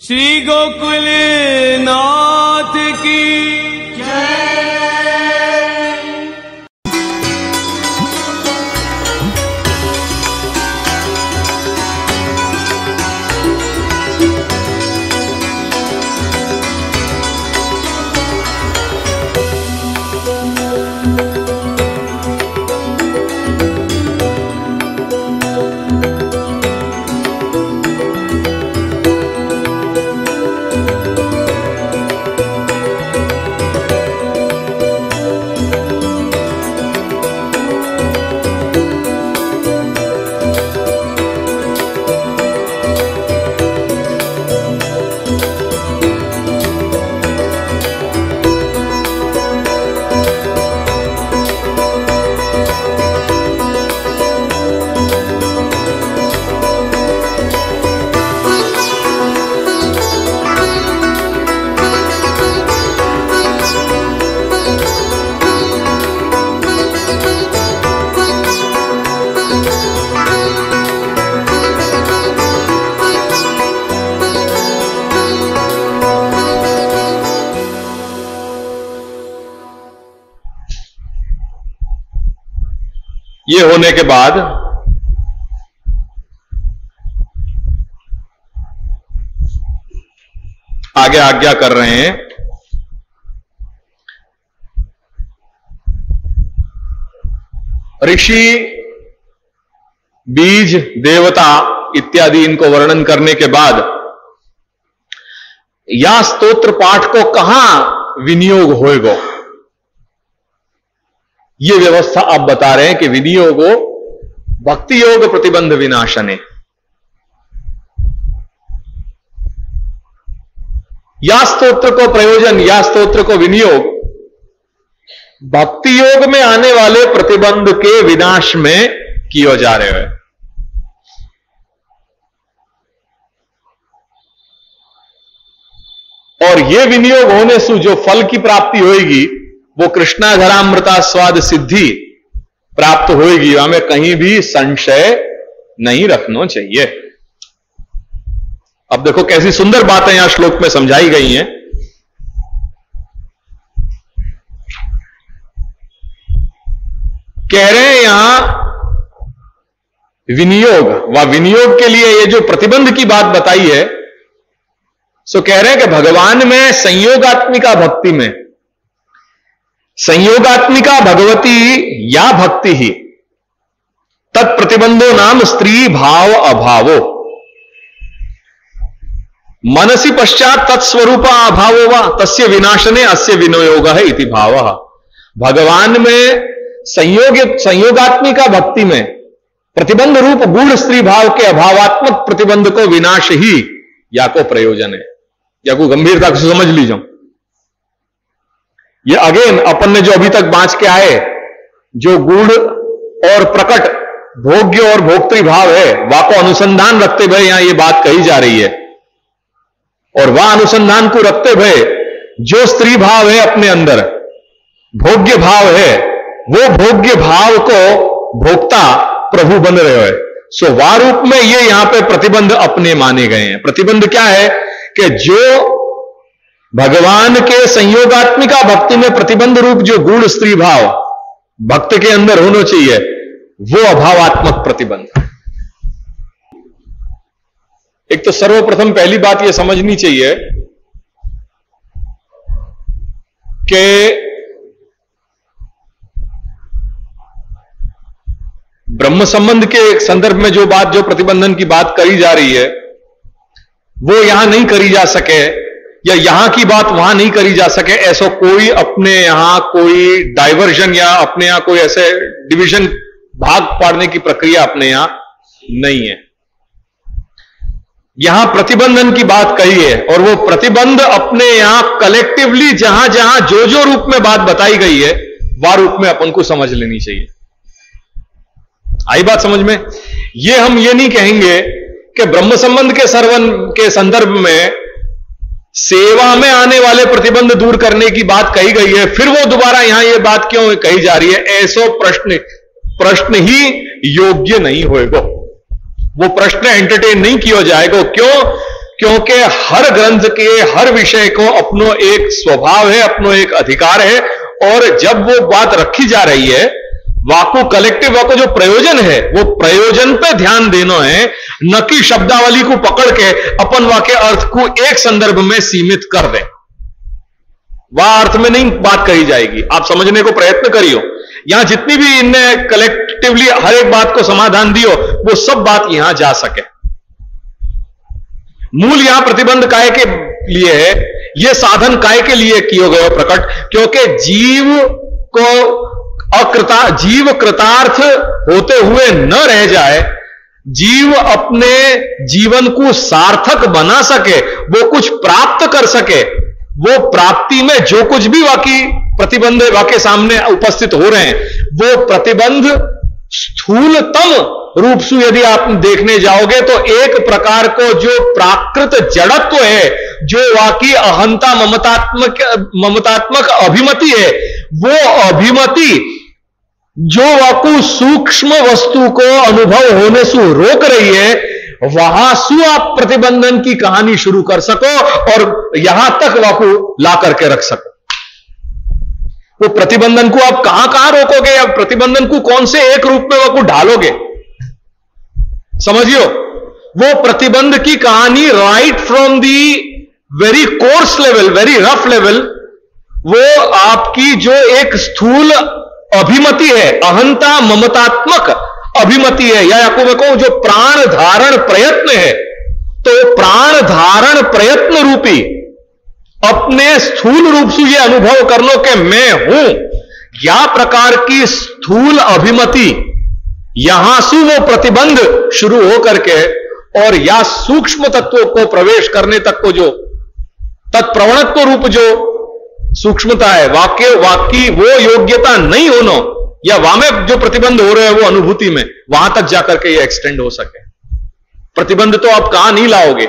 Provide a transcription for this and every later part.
श्री गोकुल नाथ की जय। ये होने के बाद आगे आज्ञा कर रहे हैं, ऋषि, बीज, देवता इत्यादि इनको वर्णन करने के बाद या स्तोत्र पाठ को कहां विनियोग होएगा, ये व्यवस्था आप बता रहे हैं कि विनियोगो भक्ति योग प्रतिबंध विनाशने। या स्तोत्र को प्रयोजन, या स्तोत्र को विनियोग भक्ति योग में आने वाले प्रतिबंध के विनाश में किया जा रहे हैं। और यह विनियोग होने से जो फल की प्राप्ति होगी वो कृष्णाधरामृता स्वाद सिद्धि प्राप्त होगी, हमें कहीं भी संशय नहीं रखना चाहिए। अब देखो कैसी सुंदर बातें यहां श्लोक में समझाई गई हैं। कह रहे हैं यहां विनियोग व विनियोग के लिए ये जो प्रतिबंध की बात बताई है, सो कह रहे हैं कि भगवान में संयोगात्मिका भक्ति में, संयोगात्मिका भगवती या भक्ति ही तत्प्रतिबंधो नाम स्त्री भाव अभावो, मनसी पश्चात तत्स्वरूपा अभावो वा तस्य विनाशने अस्य विनियोग है इति भाव। भगवान में संयोगात्मिका भक्ति में प्रतिबंध रूप गूढ़ स्त्री भाव के अभावात्मक प्रतिबंध को विनाश ही या को प्रयोजन है, या को गंभीरता से समझ लीजिए। ये अगेन अपन ने जो अभी तक बांच के आए, जो गूढ़ और प्रकट भोग्य और भोक्तृ भाव है, वह को अनुसंधान रखते हुए यहां ये बात कही जा रही है। और वह अनुसंधान को रखते हुए जो स्त्री भाव है अपने अंदर, भोग्य भाव है, वो भोग्य भाव को भोक्ता प्रभु बन रहे हैं। सो वह रूप में ये यहां पे प्रतिबंध अपने माने गए हैं। प्रतिबंध क्या है कि जो भगवान के संयोगात्मिका भक्ति में प्रतिबंध रूप जो गूढ़ स्त्री भाव भक्त के अंदर होना चाहिए, वो अभावात्मक प्रतिबंध। एक तो सर्वप्रथम पहली बात यह समझनी चाहिए कि ब्रह्म संबंध के संदर्भ में जो बात, जो प्रतिबंधन की बात करी जा रही है, वो यहां नहीं करी जा सके, या यहां की बात वहां नहीं करी जा सके, ऐसा कोई अपने यहां कोई डाइवर्जन या अपने यहां कोई ऐसे डिवीजन, भाग पाड़ने की प्रक्रिया अपने यहां नहीं है। यहां प्रतिबंधन की बात कही है, और वो प्रतिबंध अपने यहां कलेक्टिवली जहां जहां जो जो रूप में बात बताई गई है, वह रूप में अपन को समझ लेनी चाहिए। आई बात समझ में? ये हम ये नहीं कहेंगे कि ब्रह्म संबंध के सर्वन के संदर्भ में सेवा में आने वाले प्रतिबंध दूर करने की बात कही गई है, फिर वो दोबारा यहां ये बात क्यों कही जा रही है, ऐसो प्रश्न ही योग्य नहीं होएगा। वो प्रश्न एंटरटेन नहीं किया जाएगा। क्यों? क्योंकि हर ग्रंथ के हर विषय को अपनो एक स्वभाव है, अपनो एक अधिकार है, और जब वो बात रखी जा रही है, वाको कलेक्टिव वाको जो प्रयोजन है, वो प्रयोजन पे ध्यान देना है, न कि शब्दावली को पकड़ के अपन वाके अर्थ को एक संदर्भ में सीमित कर दें। वह अर्थ में नहीं बात कही जाएगी, आप समझने को प्रयत्न करियो। यहां जितनी भी इनने कलेक्टिवली हर एक बात को समाधान दियो, वो सब बात यहां जा सके। मूल यहां प्रतिबंध काय के लिए है, यह साधन काय के लिए किए गए प्रकट, क्योंकि जीव कृतार्थ होते हुए न रह जाए, जीव अपने जीवन को सार्थक बना सके, वो कुछ प्राप्त कर सके, वो प्राप्ति में जो कुछ भी वाकई प्रतिबंध वाके सामने उपस्थित हो रहे हैं, वो प्रतिबंध स्थूलतम रूप से यदि आप देखने जाओगे तो एक प्रकार को जो प्राकृत जड़त्व है, जो वाकई अहंता ममतात्मक अभिमति है, वो अभिमति जो वाकु सूक्ष्म वस्तु को अनुभव होने से रोक रही है, वहां सु आप प्रतिबंधन की कहानी शुरू कर सको और यहां तक वाकु ला करके रख सको। वो प्रतिबंधन को आप कहां कहां रोकोगे, या प्रतिबंधन को कौन से एक रूप में वाकु ढालोगे, समझियो। वो प्रतिबंध की कहानी right from the very course level, very rough level, वो आपकी जो एक स्थूल अभिमति है, अहंता ममतात्मक अभिमति है, या आपको मैं कहूं जो प्राण धारण प्रयत्न है, तो प्राण धारण प्रयत्न रूपी अपने स्थूल रूप से यह अनुभव कर लो कि मैं हूं, या प्रकार की स्थूल अभिमति यहां से वो प्रतिबंध शुरू हो करके और या सूक्ष्म तत्वों को प्रवेश करने तक को जो तत्प्रवणत्व रूप जो सूक्ष्मता है, वाकई वो योग्यता नहीं होना, या वामे जो प्रतिबंध हो रहे हैं वो अनुभूति में, वहां तक जाकर के ये एक्सटेंड हो सके। प्रतिबंध तो आप कहां नहीं लाओगे,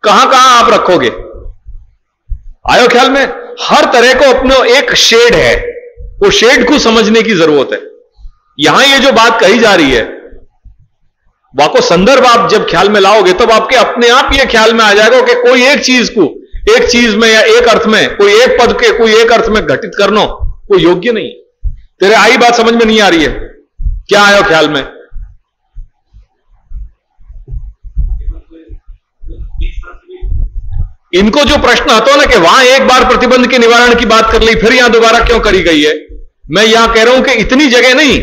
कहां कहां आप रखोगे, आयो ख्याल में। हर तरह को अपना एक शेड है, वो शेड को समझने की जरूरत है। यहां ये जो बात कही जा रही है, वाको संदर्भ आप जब ख्याल में लाओगे तब आपके अपने आप ये ख्याल में आ जाएगा कि कोई एक चीज को एक चीज में या एक अर्थ में, कोई एक पद के कोई एक अर्थ में घटित करना कोई योग्य नहीं। तेरे आई बात समझ में नहीं आ रही है, क्या आयो ख्याल में? इनको जो प्रश्न आता है ना कि वहां एक बार प्रतिबंध के निवारण की बात कर ली, फिर यहां दोबारा क्यों करी गई है, मैं यहां कह रहा हूं कि इतनी जगह नहीं,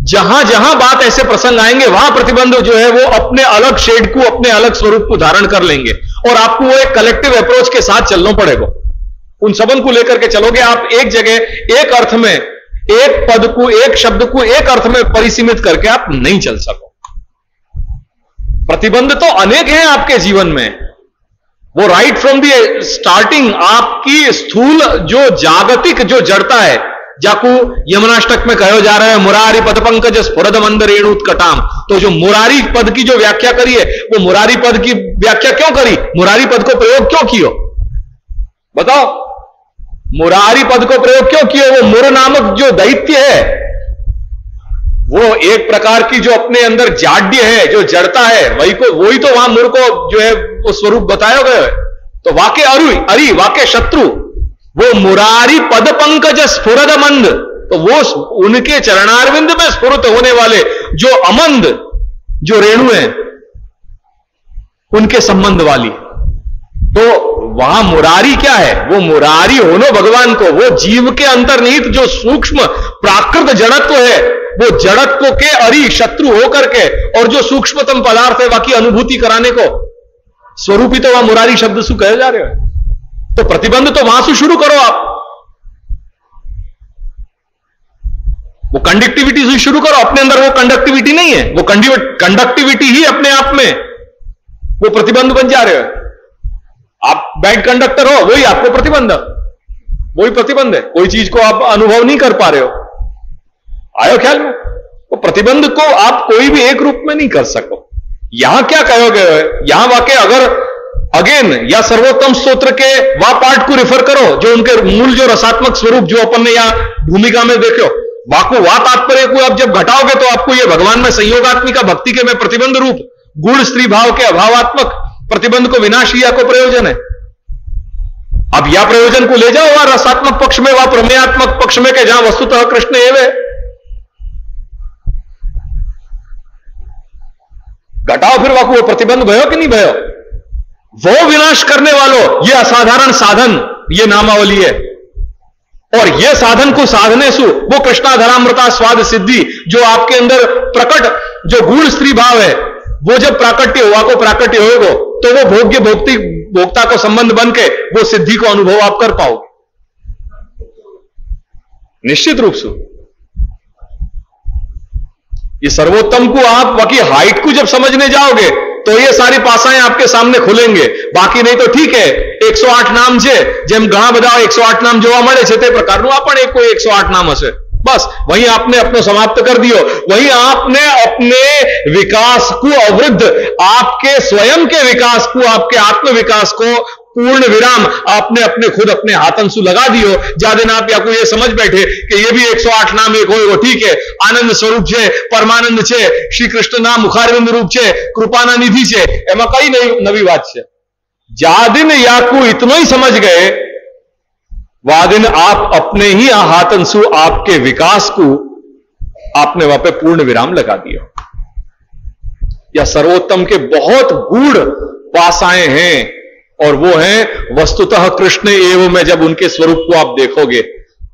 जहां जहां बात ऐसे प्रसंग आएंगे वहां प्रतिबंध जो है वो अपने अलग शेड को, अपने अलग स्वरूप को धारण कर लेंगे, और आपको वो एक कलेक्टिव अप्रोच के साथ चलना पड़ेगा। उन सबन को लेकर के चलोगे आप, एक जगह एक अर्थ में, एक पद को, एक शब्द को एक अर्थ में परिसीमित करके आप नहीं चल सको। प्रतिबंध तो अनेक हैं आपके जीवन में, वो राइट फ्रॉम दी स्टार्टिंग आपकी स्थूल जो जागतिक जो जड़ता है, जाकू यमनाष्टक में कहो जा रहा है मुरारी पद पंकज स्फुरद मंद रेणुत्कटाम, तो जो मुरारी पद की जो व्याख्या करी है, वो मुरारी पद की व्याख्या क्यों करी, मुरारी पद को प्रयोग क्यों कियो, बताओ, मुरारी पद को प्रयोग क्यों किया? वो मुर नामक जो दैत्य है, वो एक प्रकार की जो अपने अंदर जाड्य है, जो जड़ता है, वही तो वहां मुर को जो है वो स्वरूप बताया गया है। तो वाके अरि वाके शत्रु, वो मुरारी पद पंकज स्फुरद मंद, तो वो उनके चरणारविंद में स्फुरत होने वाले जो अमंद जो रेणु है, उनके संबंध वाली, तो वहां मुरारी क्या है, वो मुरारी होनो भगवान को, वो जीव के अंतर्निहित जो सूक्ष्म प्राकृत जड़त्व है, वो जड़त्व के अरि शत्रु होकर के, और जो सूक्ष्मतम पदार्थ है बाकी अनुभूति कराने को स्वरूपी, तो वहां मुरारी शब्द से कहे जा रहे हो। तो प्रतिबंध तो वहां से शुरू करो आप, वो कंडक्टिविटी से शुरू करो। अपने अंदर वो कंडक्टिविटी नहीं है, वो कंडक्टिविटी ही अपने आप में वो प्रतिबंध बन जा रहे हो। आप बैड कंडक्टर हो, वही आपको प्रतिबंध, वही प्रतिबंध है, कोई चीज को आप अनुभव नहीं कर पा रहे हो, आयो ख्याल में। वो प्रतिबंध को आप कोई भी एक रूप में नहीं कर सको। यहां क्या कहोगे, यहां वाकई अगर अगेन या सर्वोत्तम स्तोत्र के वा पाठ को रिफर करो, जो उनके मूल जो रसात्मक स्वरूप जो अपन ने या भूमिका में देखो, वाको वा तात्पर्य को आप जब घटाओगे तो आपको ये भगवान में संयोगात्मिका भक्ति के में प्रतिबंध रूप गुण स्त्री भाव के अभावात्मक प्रतिबंध को विनाश, या को प्रयोजन है। अब या प्रयोजन को ले जाओ वहां रसात्मक पक्ष में, वहां प्रमेयात्मक पक्ष में, के जहां वस्तुतः कृष्ण एवे। घटाओ फिर वाकु, वो प्रतिबंध भयो कि नहीं भयो? वो विनाश करने वालों, ये असाधारण साधन, ये नामावली है। और ये साधन को साधने सु वो कृष्णाधरामृता स्वाद सिद्धि जो आपके अंदर प्रकट, जो गूढ़ स्त्री भाव है, वो जब प्राकट्य हुआ को प्राकट्य होगा तो वो भोग्य भोक्ति भोक्ता को संबंध बन के वो सिद्धि को अनुभव आप कर पाओगे निश्चित रूप से। ये सर्वोत्तम को आप बाकी हाइट को जब समझने जाओगे तो ये सारी पासाएं आपके सामने खुलेंगे। बाकी नहीं तो ठीक है, 108 नाम છે, જેમ ઘણા બધા 108 નામ જોવા મળે છે તે પ્રકારનું આ પણ એક કોઈ 108 નામ હશે, बस वहीं आपने अपने समाप्त कर दियो। वहीं आपने अपने विकास को अवरुद्ध, आपके स्वयं के विकास को, आपके आत्म विकास को पूर्ण विराम आपने अपने खुद अपने हाथंसु लगा दियो। ज्यादा दिन आप या कोई ये समझ बैठे कि ये भी 108 नाम एक हो, ठीक है, आनंद स्वरूप है, परमानंद है, श्री कृष्ण नाम मुखारविंद रूप है, कृपाना निधि है, एमा कई नवी बात है। जादिन याकू इतना ही समझ गए, वादिन आप अपने ही हाथंसु आपके विकास को आपने वहां पे पूर्ण विराम लगा दिया। या सर्वोत्तम के बहुत गूढ़ पासाएं हैं और वो हैं वस्तुतः कृष्ण एवं में। जब उनके स्वरूप को आप देखोगे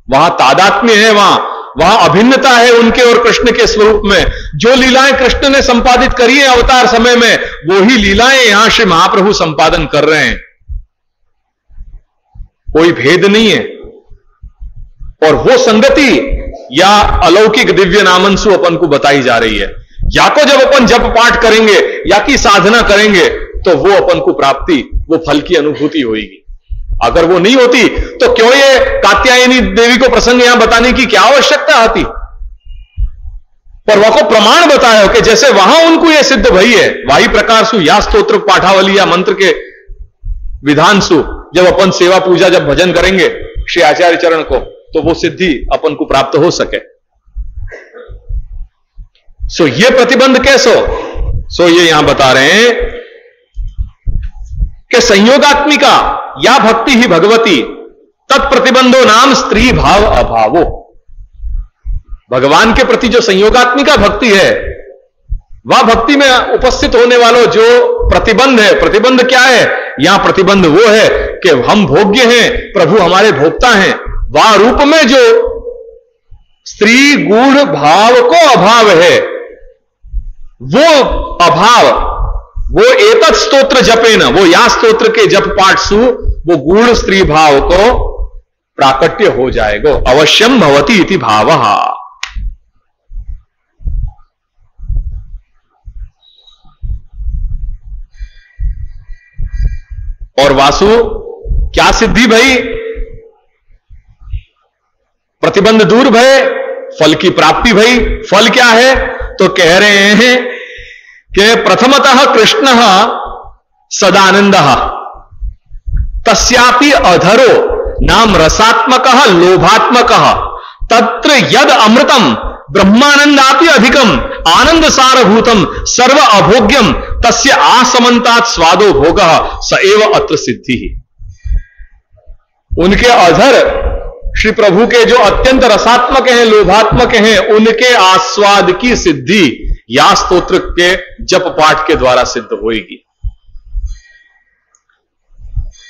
वहां तादात्म्य है, वहां अभिन्नता है उनके और कृष्ण के स्वरूप में। जो लीलाएं कृष्ण ने संपादित करी है अवतार समय में, वो ही लीलाएं यहां श्री महाप्रभु संपादन कर रहे हैं। कोई भेद नहीं है। और वो संगति या अलौकिक दिव्य नामंसु अपन को बताई जा रही है। या को जब अपन जप पाठ करेंगे या की साधना करेंगे तो वो अपन को प्राप्ति, वो फल की अनुभूति होगी। अगर वो नहीं होती तो क्यों ये कात्यायनी देवी को प्रसंग यहां बताने की क्या आवश्यकता आती? पर वह को प्रमाण बताया कि जैसे वहां उनको यह सिद्ध भई है, वाही प्रकार सु या स्तोत्र पाठावली या मंत्र के विधान सु जब अपन सेवा पूजा जब भजन करेंगे श्री आचार्य चरण को, तो वो सिद्धि अपन को प्राप्त हो सके। सो ये प्रतिबंध कैसो? सो ये यहां बता रहे हैं कि संयोगात्मिका या भक्ति ही भगवती तत्प्रतिबंधो नाम स्त्री भाव अभावो। भगवान के प्रति जो संयोगात्मिका भक्ति है, वह भक्ति में उपस्थित होने वालों जो प्रतिबंध है, प्रतिबंध क्या है? यहां प्रतिबंध वो है कि हम भोग्य हैं, प्रभु हमारे भोक्ता हैं। वह रूप में जो स्त्री गूढ़ भाव को अभाव है, वो अभाव, वो एतत् स्तोत्र जपेन, वो या स्तोत्र के जप पाठ सु वो गूढ़ स्त्री भाव को प्राकट्य हो जाएगा। अवश्यम भवति इति भावः। और वासु क्या सिद्धि भई? प्रतिबंध दूर भय, फल की प्राप्ति भई। फल क्या है? तो कह रहे हैं कि प्रथमतः कृष्ण सदानंद तस्यापि अधरो नाम रसात्मक लोभात्मक तत्र यद अमृतम ब्रह्मानंदापि अधिकम आनंद सारभूतम सर्व अभोग्यम तस्य आसमंतात् स्वादो भोगः स एव अत्र सिद्धि। उनके अधर श्री प्रभु के जो अत्यंत रसात्मक हैं, लोभात्मक हैं, उनके आस्वाद की सिद्धि या स्तोत्र के जप पाठ के द्वारा सिद्ध होगी।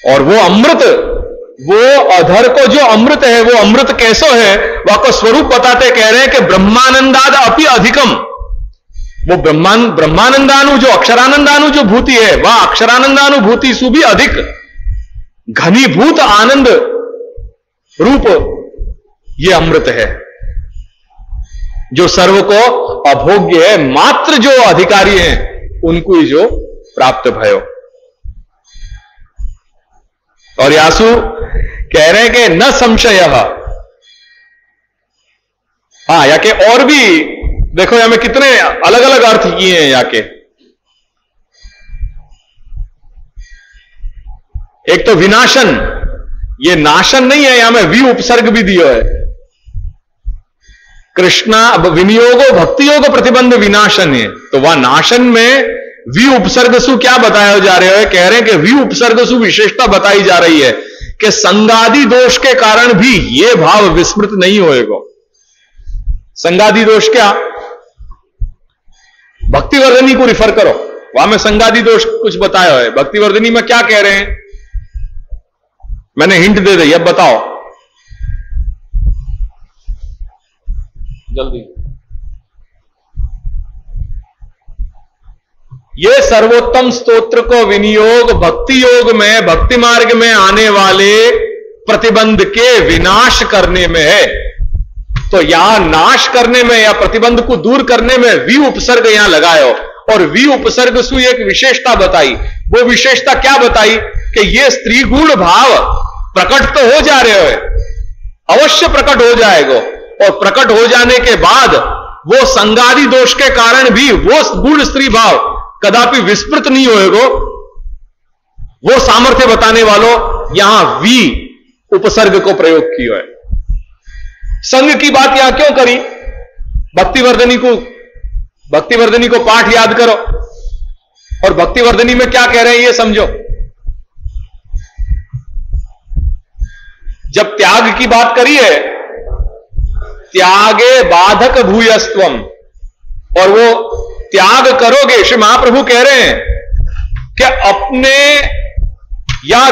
और वो अमृत, वो अधर को जो अमृत है, वो अमृत कैसो है? वह को स्वरूप बताते कह रहे हैं कि ब्रह्मानंदाद अपि अधिकम। वो ब्रह्मानंदानु जो अक्षरानंदानु जो भूति है, वह अक्षरानंदानुभूति से भी अधिक घनीभूत आनंद रूप ये अमृत है, जो सर्व को अभोग्य है। मात्र जो अधिकारी हैं उनको ही जो प्राप्त भयो। और यासु कह रहे हैं कि न संशय, हाँ, या के और भी देखो यहां में कितने अलग अलग अर्थ किए हैं। या के एक तो विनाशन, ये नाशन नहीं है, यहां में वि उपसर्ग भी दियो है। कृष्णा विनियोगो भक्ति योग प्रतिबंध विनाशन है, तो वह नाशन में वी उपसर्गसु क्या बताया जा रहे हो? कह रहे हैं कि वी उपसर्गसु विशेषता बताई जा रही है कि संगादि दोष के कारण भी यह भाव विस्मृत नहीं होएगा। संगादि दोष क्या? भक्तिवर्धनी को रिफर करो, वहां में संगादि दोष कुछ बताया है। भक्तिवर्धनी में क्या कह रहे हैं? मैंने हिंट दे दी, अब बताओ जल्दी। ये सर्वोत्तम स्तोत्र को विनियोग भक्ति योग में, भक्ति मार्ग में आने वाले प्रतिबंध के विनाश करने में है। तो यहां नाश करने में या प्रतिबंध को दूर करने में वी उपसर्ग यहां लगाए हो, और वी उपसर्ग सु एक विशेषता बताई। वो विशेषता क्या बताई? कि ये स्त्री गुण भाव प्रकट तो हो जा रहे हो, अवश्य प्रकट हो जाएगा, और प्रकट हो जाने के बाद वो संगादि दोष के कारण भी वो गुण स्त्री भाव कदापि विस्मृत नहीं होएगा। वो सामर्थ्य बताने वालों यहां वी उपसर्ग को प्रयोग किया है। संग की बात यहां क्यों करी? भक्तिवर्धनी को पाठ याद करो, और भक्तिवर्धनी में क्या कह रहे हैं ये समझो। जब त्याग की बात करी है, त्यागे बाधक भूयस्त्वम, और वो त्याग करोगे, श्री महाप्रभु कह रहे हैं कि अपने या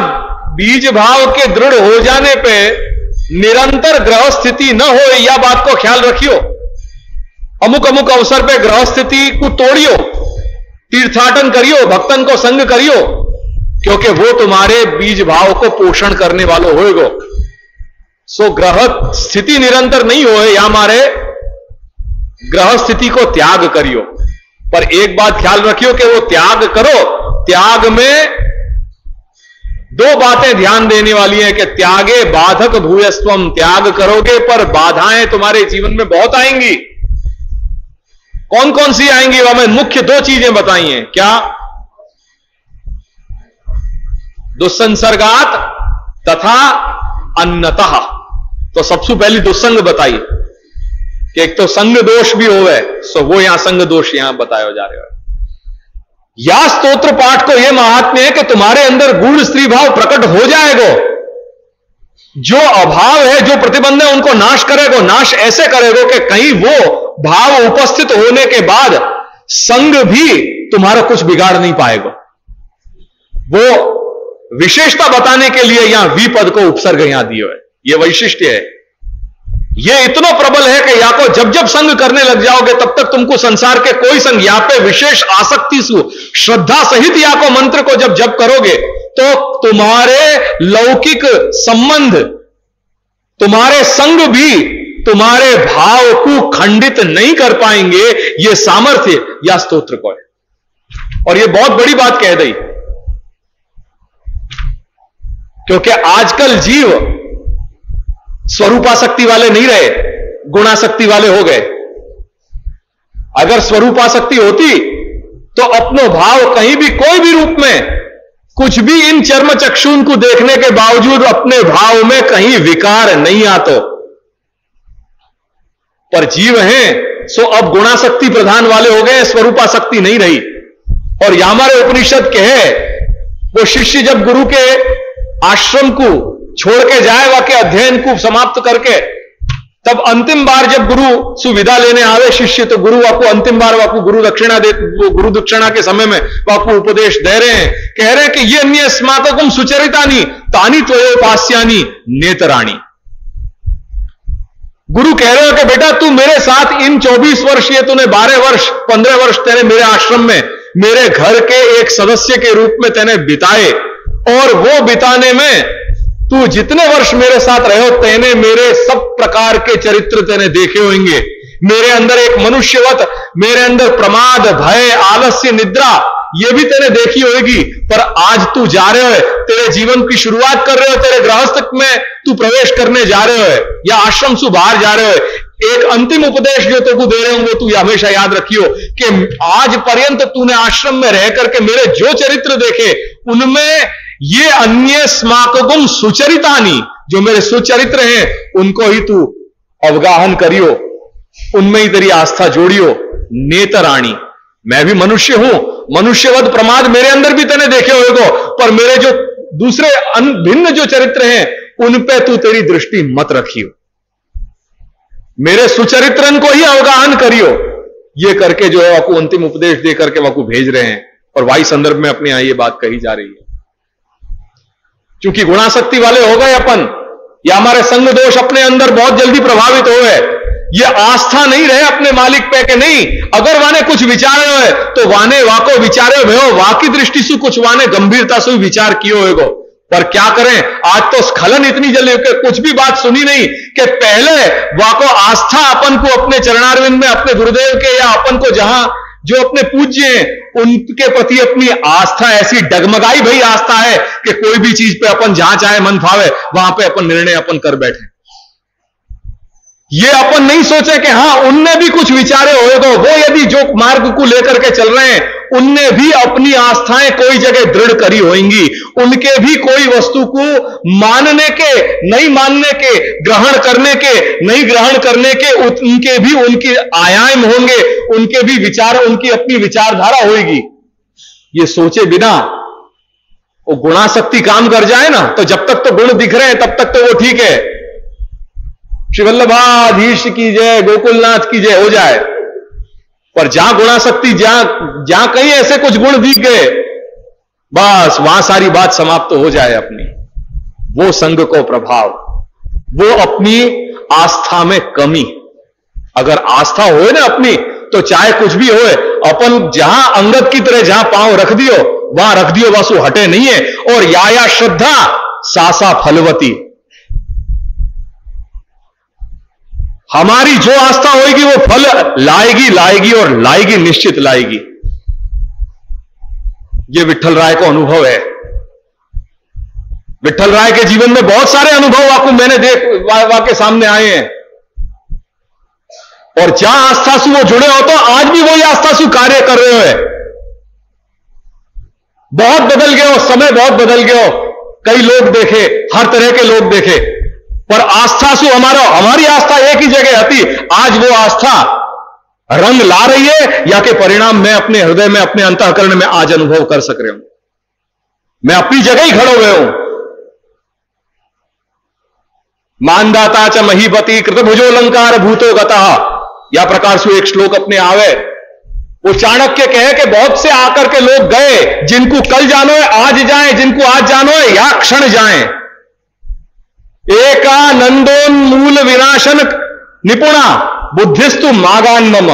बीज भाव के दृढ़ हो जाने पे निरंतर ग्रह स्थिति न हो, यह बात को ख्याल रखियो। अमुक अमुक अवसर पे ग्रह स्थिति को तोड़ियो, तीर्थाटन करियो, भक्तन को संग करियो, क्योंकि वो तुम्हारे बीज भाव को पोषण करने वालों होएगो। सो ग्रह स्थिति निरंतर नहीं हो, या हमारे ग्रह स्थिति को त्याग करियो। पर एक बात ख्याल रखियो कि वो त्याग करो, त्याग में दो बातें ध्यान देने वाली हैं कि त्यागे बाधक भूयस्त्वम, त्याग करोगे पर बाधाएं तुम्हारे जीवन में बहुत आएंगी। कौन कौन सी आएंगी? वह मैं मुख्य दो चीजें बताई हैं। क्या? दुस्संसर्गात तथा अन्नतः। तो सबसे पहली दुस्संग बताई कि एक तो संग दोष भी होवे, सो वो यहां संग दोष यहां बताया जा रहा है। या स्तोत्र पाठ को यह महात्म्य है कि तुम्हारे अंदर गुण स्त्री भाव प्रकट हो जाएगा। जो अभाव है, जो प्रतिबंध है, उनको नाश करेगा। नाश ऐसे करेगा कि कहीं वो भाव उपस्थित होने के बाद संग भी तुम्हारा कुछ बिगाड़ नहीं पाएगा। वो विशेषता बताने के लिए यहां वी पद को उपसर्ग यहां दिया है। यह वैशिष्ट्य है। यह इतना प्रबल है कि या को जब जब संग करने लग जाओगे तब तक तुमको संसार के कोई संग, या पे विशेष आसक्ति से श्रद्धा सहित या को मंत्र को जब जब करोगे तो तुम्हारे लौकिक संबंध, तुम्हारे संग भी तुम्हारे भाव को खंडित नहीं कर पाएंगे। यह सामर्थ्य या स्तोत्र को है। और यह बहुत बड़ी बात कह दी, क्योंकि आजकल जीव स्वरूपासक्ति वाले नहीं रहे, गुणासक्ति वाले हो गए। अगर स्वरूपासक्ति होती तो अपनो भाव कहीं भी कोई भी रूप में कुछ भी इन चर्म चक्षुन को देखने के बावजूद अपने भाव में कहीं विकार नहीं आता। पर जीव हैं सो अब गुणासक्ति प्रधान वाले हो गए, स्वरूपासक्ति नहीं रही। और यह हमारे उपनिषद के है, वो शिष्य जब गुरु के आश्रम को छोड़ के जाएगा के अध्ययन को समाप्त करके, तब अंतिम बार जब गुरु सुविधा लेने आवे शिष्य, तो गुरु आपको अंतिम बार आपको गुरु दक्षिणा के समय में आपको उपदेश दे रहे हैं, कह रहे हैं कि ये अन्य स्मातकम सुचरितानी तानी त्वयोपास्यानी नेतराणी। गुरु कह रहे हो कि बेटा तू मेरे साथ इन 24 वर्ष, ये तूने 12 वर्ष 15 वर्ष तेरे मेरे आश्रम में मेरे घर के एक सदस्य के रूप में तेने बिताए, और वो बिताने में तू जितने वर्ष मेरे साथ रहे हो, तेने मेरे सब प्रकार के चरित्र तेने देखे होंगे। मेरे अंदर एक मनुष्यवत, मेरे अंदर प्रमाद, भय, आलस्य, निद्रा, ये भी तेने देखी होगी। पर आज तू जा रहे हो, तेरे जीवन की शुरुआत कर रहे हो, तेरे गृहस्थ में तू प्रवेश करने जा रहे हो, या आश्रम से बाहर जा रहे हो। एक अंतिम उपदेश जो तुमको दे रहे होंगे, तू हमेशा याद रखियो कि आज पर्यंत तूने आश्रम में रह करके मेरे जो चरित्र देखे, उनमें ये अन्य स्माकगुम सुचरितानी, जो मेरे सुचरित्र हैं, उनको ही तू अवगाहन करियो, उनमें ही तेरी आस्था जोड़ियो। नेतराणी, मैं भी मनुष्य हूं, मनुष्यवध प्रमाद मेरे अंदर भी तने देखे होएगो, पर मेरे जो दूसरे भिन्न जो चरित्र हैं उन पे तू तेरी दृष्टि मत रखियो, मेरे सुचरित्रन को ही अवगाहन करियो। ये करके जो है वाकू अंतिम उपदेश दे करके वाकू भेज रहे हैं, और वाही संदर्भ में अपने यहां ये बात कही जा रही है। क्योंकि गुणाशक्ति वाले हो गए अपन, या हमारे संग दोष अपने अंदर बहुत जल्दी प्रभावित हो गए, ये आस्था नहीं रहे अपने मालिक पे के नहीं। अगर वाने कुछ विचारे हो तो वाने वाको विचारे हो, वाकी दृष्टि से कुछ वाने गंभीरता से विचार किए होएगो, पर क्या करें, आज तो स्खलन इतनी जल्दी कि कुछ भी बात सुनी नहीं कि पहले वाको आस्था अपन को अपने चरणारविंद में अपने गुरुदेव के या अपन को जहां जो अपने पूज्य हैं उनके प्रति अपनी आस्था ऐसी डगमगाई भई आस्था है कि कोई भी चीज पे अपन जहां चाहे मन भावे वहां पे अपन निर्णय अपन कर बैठे। ये अपन नहीं सोचे कि हां उनने भी कुछ विचारे होएगो, वो यदि जो मार्ग को लेकर के चल रहे हैं उनने भी अपनी आस्थाएं कोई जगह दृढ़ करी होंगी, उनके भी कोई वस्तु को मानने के नहीं मानने के, ग्रहण करने के नहीं ग्रहण करने के, उनके भी उनके आयाम होंगे, उनके भी विचार, उनकी अपनी विचारधारा होगी। ये सोचे बिना वो गुणाशक्ति काम कर जाए ना, तो जब तक तो गुण दिख रहे हैं तब तक तो वो ठीक है, श्री वल्लभाधीश की जय, गोकुलनाथ की जय हो जाए। पर जहां गुणाशक्ति, जहां कहीं ऐसे कुछ गुण दिख गए, बस वहां सारी बात समाप्त हो जाए अपनी। वो संग को प्रभाव, वो अपनी आस्था में कमी। अगर आस्था होए ना अपनी, तो चाहे कुछ भी होए, अपन जहां अंगद की तरह जहां पांव रख दियो वहां रख दियो, बस वो हटे नहीं है। और या श्रद्धा सासा फलवती, हमारी जो आस्था होगी वो फल लाएगी लाएगी और लाएगी, निश्चित लाएगी। ये विट्ठल राय को अनुभव है। विट्ठल राय के जीवन में बहुत सारे अनुभव आपको मैंने वाके सामने आए हैं, और जहां आस्था से वो जुड़े हो तो आज भी वही आस्था से कार्य कर रहे हो। बहुत बदल गए हो, समय बहुत बदल गए हो, कई लोग देखे, हर तरह के लोग देखे, पर आस्था से हमारी आस्था एक ही जगह थी। आज वो आस्था रंग ला रही है, या के परिणाम मैं अपने हृदय में, अपने अंतःकरण में आज अनुभव कर सक रहा हूं। मैं अपनी जगह ही खड़े हुए हूं। मानदाता च महीपति कृतभुजोलंकार भूतो गतः, या प्रकार से एक श्लोक अपने आवे। वो चाणक्य कहे कि बहुत से आकर के लोग गए, जिनको कल जानो है आज जाएं, जिनको आज जानो है या क्षण जाएं। एकानंदोन्मूल विनाशन निपुणा बुद्धिस्तु मागान मम।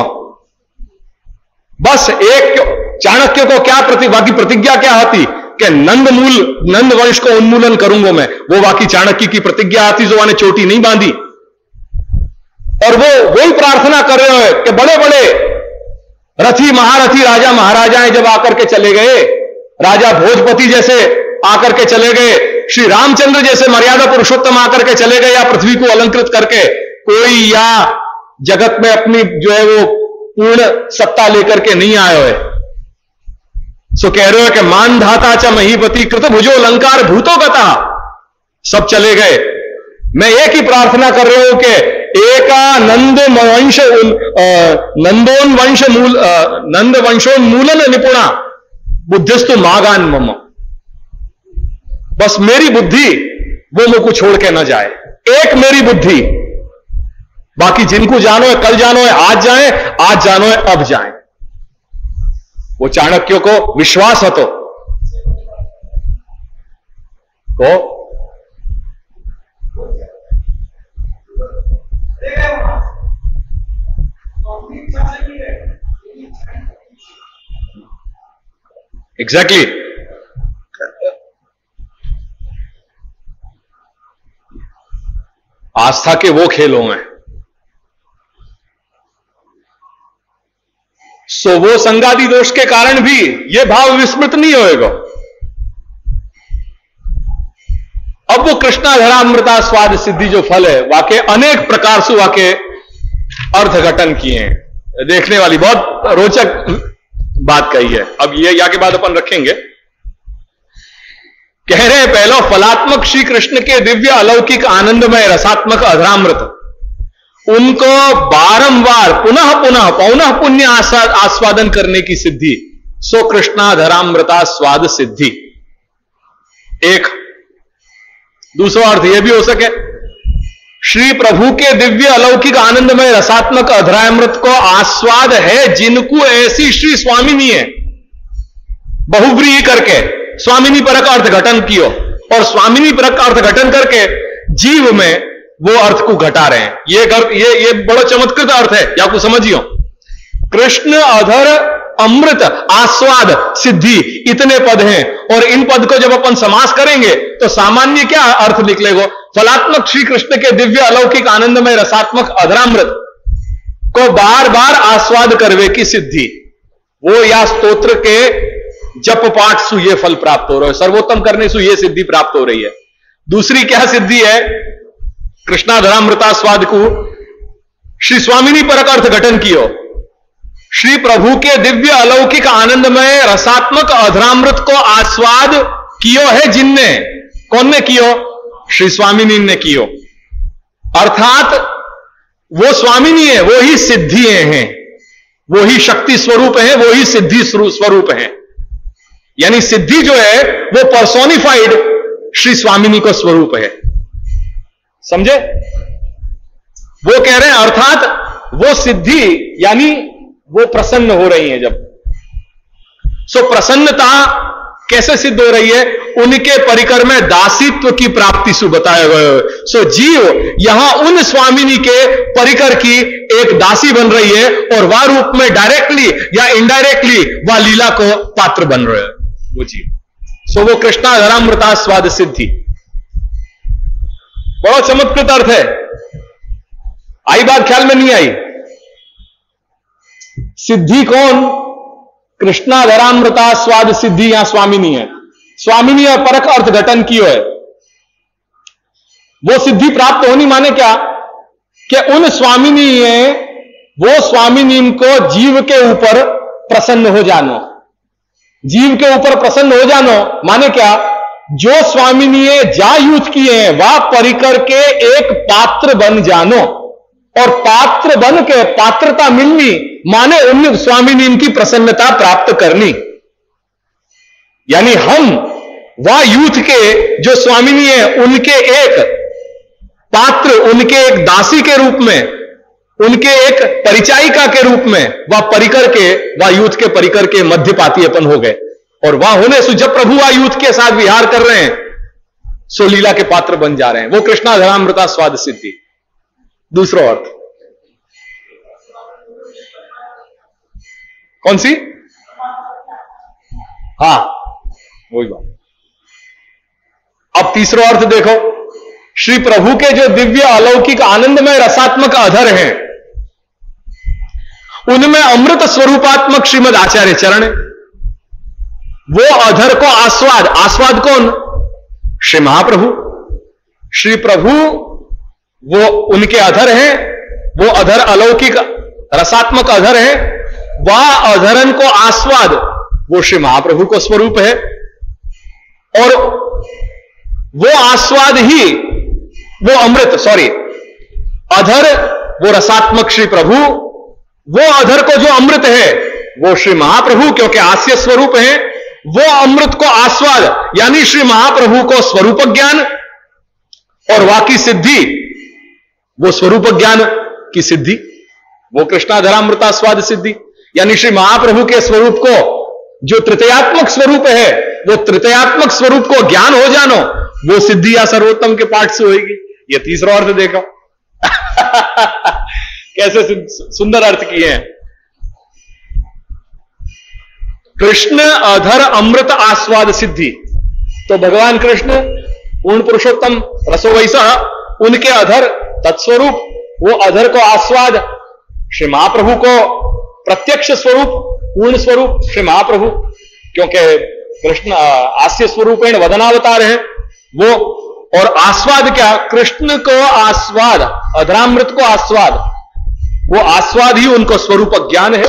बस एक चाणक्य को क्या वाकी प्रतिज्ञा क्या आती कि नंद वंश को उन्मूलन करूंगा मैं। वो वाकी चाणक्य की प्रतिज्ञा आती जो ने चोटी नहीं बांधी, और वो वही प्रार्थना कर रहे हो कि बड़े बड़े रथी महारथी राजा महाराजाएं जब आकर के चले गए, राजा भोजपति जैसे आकर के चले गए, श्री रामचंद्र जैसे मर्यादा पुरुषोत्तम आकर के चले गए, या पृथ्वी को अलंकृत करके कोई या जगत में अपनी जो है वो पूर्ण सत्ता लेकर के नहीं आए हुए। सो कह रहे हो कि मानधाता च महीपति कृतभुजो अलंकार भूतो गता, सब चले गए। मैं एक ही प्रार्थना कर रहा हूं कि एकानंद वंश नंद वंशोन्मूलन निपुणा बुद्धिस्तु मागान मम। बस मेरी बुद्धि वो मुझको छोड़ के न जाए, एक मेरी बुद्धि। बाकी जिनको जानो है कल जानो है आज जाए, आज जानो है अब जाए। वो चाणक्य को विश्वास है तो एग्जैक्टली आस्था के वो खेल होंगे। सो वो संगादि दोष के कारण भी ये भाव विस्मृत नहीं होएगा। अब वो कृष्णाधरामृता स्वाद सिद्धि जो फल है, वाके अनेक प्रकार से वाके अर्थघटन किए हैं। देखने वाली बहुत रोचक बात कही है। अब ये या के बाद अपन रखेंगे। कह रहे हैं पहला फलात्मक श्री कृष्ण के दिव्य अलौकिक आनंदमय रसात्मक अधरामृत, उनको बारंबार पुनः पुनः पौनः पुण्य आस्वादन करने की सिद्धि सो कृष्णाधरामृता स्वाद सिद्धि। एक दूसरा अर्थ यह भी हो सके, श्री प्रभु के दिव्य अलौकिक आनंदमय रसात्मक अधरामृत को आस्वाद है जिनको ऐसी श्री स्वामिनी है, बहुव्रीहि करके स्वामिनी परक अर्थ घटन कियो, और स्वामिनी परक अर्थ घटन करके जीव में वो अर्थ को घटा रहे हैं। ये बड़ा चमत्कृत अर्थ है, या को समझियो। कृष्ण अधर अमृत आस्वाद सिद्धि, इतने पद हैं, और इन पद को जब अपन समास करेंगे तो सामान्य क्या अर्थ निकलेगा? फलात्मक श्री कृष्ण के दिव्य अलौकिक आनंदमय रसात्मक अधरामृत को बार बार आस्वाद करवे की सिद्धि, वो या स्तोत्र के जप पाठ सु ये फल प्राप्त हो रहा है, सर्वोत्तम करने सु ये सिद्धि प्राप्त हो रही है। दूसरी क्या सिद्धि है? कृष्णाधरामृतास्वाद को श्री स्वामिनी परक अर्थ घटन कियो, श्री प्रभु के दिव्य अलौकिक आनंदमय रसात्मक अधरामृत को आस्वाद कियो है जिनने, कौन ने कियो? श्री स्वामिनी ने कियो। अर्थात वो स्वामिनी है, वो ही सिद्धि हैं, वो ही शक्ति स्वरूप है, वो ही सिद्धि स्वरूप है। यानी सिद्धि जो है वो पर्सोनिफाइड श्री स्वामिनी को स्वरूप है, समझे? वो कह रहे हैं अर्थात वो सिद्धि यानी वो प्रसन्न हो रही है जब। सो प्रसन्नता कैसे सिद्ध हो रही है? उनके परिकर में दासित्व की प्राप्ति से बताया गया। सो जीव यहां उन स्वामिनी के परिकर की एक दासी बन रही है, और वह रूप में डायरेक्टली या इनडायरेक्टली वह लीला को पात्र बन रहे हैं वो जीव। सो वो कृष्णाधरामृतास्वाद सिद्धि, बड़ा चमत्कृत अर्थ है। आई बात ख्याल में नहीं आई? सिद्धि कौन? कृष्णाधरामृता स्वाद सिद्धि यहां स्वामिनी है। स्वामिनी और परक अर्थ घटन कियो है। वो सिद्धि प्राप्त होनी माने क्या? कि उन स्वामिनी है, वो स्वामिनी को जीव के ऊपर प्रसन्न हो जानो। जीव के ऊपर प्रसन्न हो जानो माने क्या? जो स्वामिनी जा यूथ किए हैं वह परिकर के एक पात्र बन जानो, और पात्र बन के पात्रता मिलनी माने उन स्वामिनी की प्रसन्नता प्राप्त करनी। यानी हम वह यूथ के जो स्वामिनी है उनके एक पात्र, उनके एक दासी के रूप में, उनके एक परिचायिका के रूप में वह परिकर के, वह यूथ के परिकर के मध्यपाती अपन हो गए, और वह होने से जब प्रभु वह यूथ के साथ विहार कर रहे हैं सो लीला के पात्र बन जा रहे हैं। वो कृष्णाधरामृता स्वाद सिद्धि। दूसरा अर्थ कौन सी? हां वही बात। अब तीसरा अर्थ देखो, श्री प्रभु के जो दिव्य अलौकिक आनंदमय रसात्मक अधर हैं उनमें अमृत स्वरूपात्मक श्रीमद आचार्य चरण है। वो अधर को आस्वाद, आस्वाद कौन? श्री महाप्रभु। श्री प्रभु वो उनके अधर हैं, वो अधर अलौकिक रसात्मक अधर है, वह अधरन को आस्वाद वो श्री महाप्रभु को स्वरूप है, और वो आस्वाद ही वो अमृत, अधर वो रसात्मक श्री प्रभु, वो अधर को जो अमृत है वो श्री महाप्रभु, क्योंकि आस्य स्वरूप है, वो अमृत को आस्वाद यानी श्री महाप्रभु को स्वरूप ज्ञान, और वाकी सिद्धि वो स्वरूप ज्ञान की सिद्धि, वो कृष्णाधरामृतास्वाद सिद्धि। यानी श्री महाप्रभु के स्वरूप को जो तृतीयात्मक स्वरूप है, वो तृतीयात्मक स्वरूप को ज्ञान हो जानो, वो सिद्धि या सर्वोत्तम के पाठ से होगी। ये तीसरा अर्थ देखो कैसे सुंदर अर्थ किए हैं। कृष्ण अधर अमृत आस्वाद सिद्धि, तो भगवान कृष्ण पूर्ण पुरुषोत्तम रसो वैसा, उनके अधर तत्स्वरूप, वो अधर को आस्वाद श्री महाप्रभु को प्रत्यक्ष स्वरूप, पूर्ण स्वरूप श्री महाप्रभु, क्योंकि कृष्ण आस्य स्वरूपेण वदनावतार है वो, और आस्वाद क्या? कृष्ण को आस्वाद, अधरामृत को आस्वाद, वो आस्वाद ही उनको स्वरूप ज्ञान है।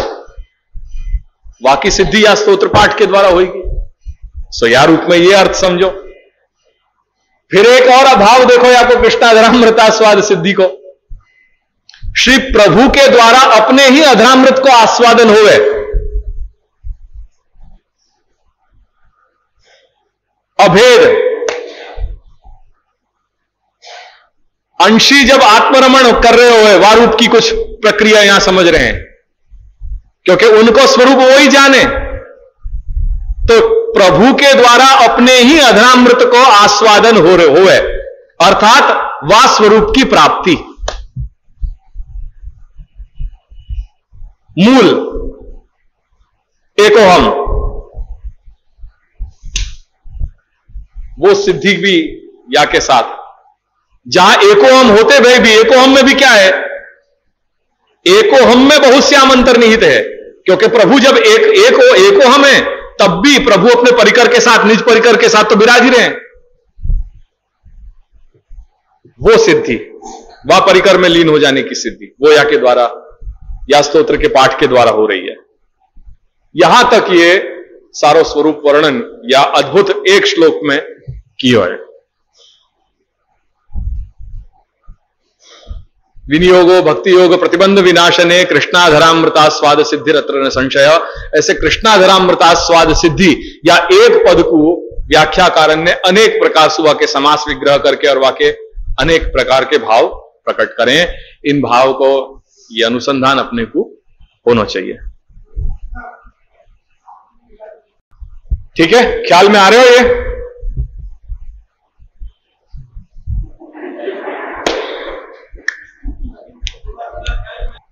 वाकी सिद्धि या स्तोत्र पाठ के द्वारा होगी। सो या रूप में ये अर्थ समझो। फिर एक और अभाव देखो या को कृष्णाधरामृतास्वाद सिद्धि को, श्री प्रभु के द्वारा अपने ही अधरामृत को आस्वादन हो गए। अभेद। अंशी जब आत्मरमण कर रहे हो वारूप की कुछ प्रक्रिया यहां समझ रहे हैं, क्योंकि उनको स्वरूप वो ही जाने, तो प्रभु के द्वारा अपने ही अधरामृत को आस्वादन हो रहे होए, अर्थात वा स्वरूप की प्राप्ति। मूल एकोहम, वो सिद्धि भी या के साथ, जहां एकोहम होते भय भी, एकोहम में भी क्या है, एकोहम में बहुत श्याम अंतर्निहित है, क्योंकि प्रभु जब एकोहम है तब भी प्रभु अपने परिकर के साथ, निज परिकर के साथ तो विराज ही रहे हैं। वो सिद्धि, वह परिकर में लीन हो जाने की सिद्धि, वो या के द्वारा या स्तोत्र के पाठ के द्वारा हो रही है। यहां तक ये सारो स्वरूप वर्णन या अद्भुत एक श्लोक में किया है। विनियोगो भक्ति योग प्रतिबंध विनाशने कृष्णाधरामृतास्वाद सिद्धि रत्र न संशय। ऐसे कृष्णाधरामृतास्वाद सिद्धि या एक पद को व्याख्याकारन ने अनेक प्रकार से के समास विग्रह करके और वाके अनेक प्रकार के भाव प्रकट करें। इन भाव को ये अनुसंधान अपने को होना चाहिए। ठीक है, ख्याल में आ रहे हो ये?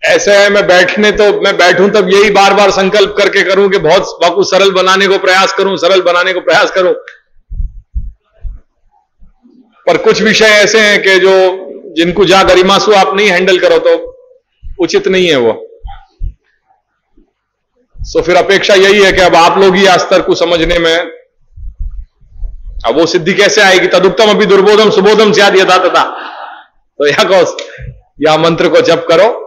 ऐसे है, मैं बैठूं तब यही बार बार संकल्प करके करूं कि बहुत सरल बनाने को प्रयास करूं, पर कुछ विषय ऐसे हैं कि जिनको जा गरिमासु आप नहीं हैंडल करो तो उचित नहीं है वो। सो फिर अपेक्षा यही है कि अब आप लोग ही स्तर को समझने में, अब वो सिद्धि कैसे आएगी? तदुक्तम अभी दुर्बोधम सुबोधम स्याद् यथा तथा। तो या मंत्र को जप करो,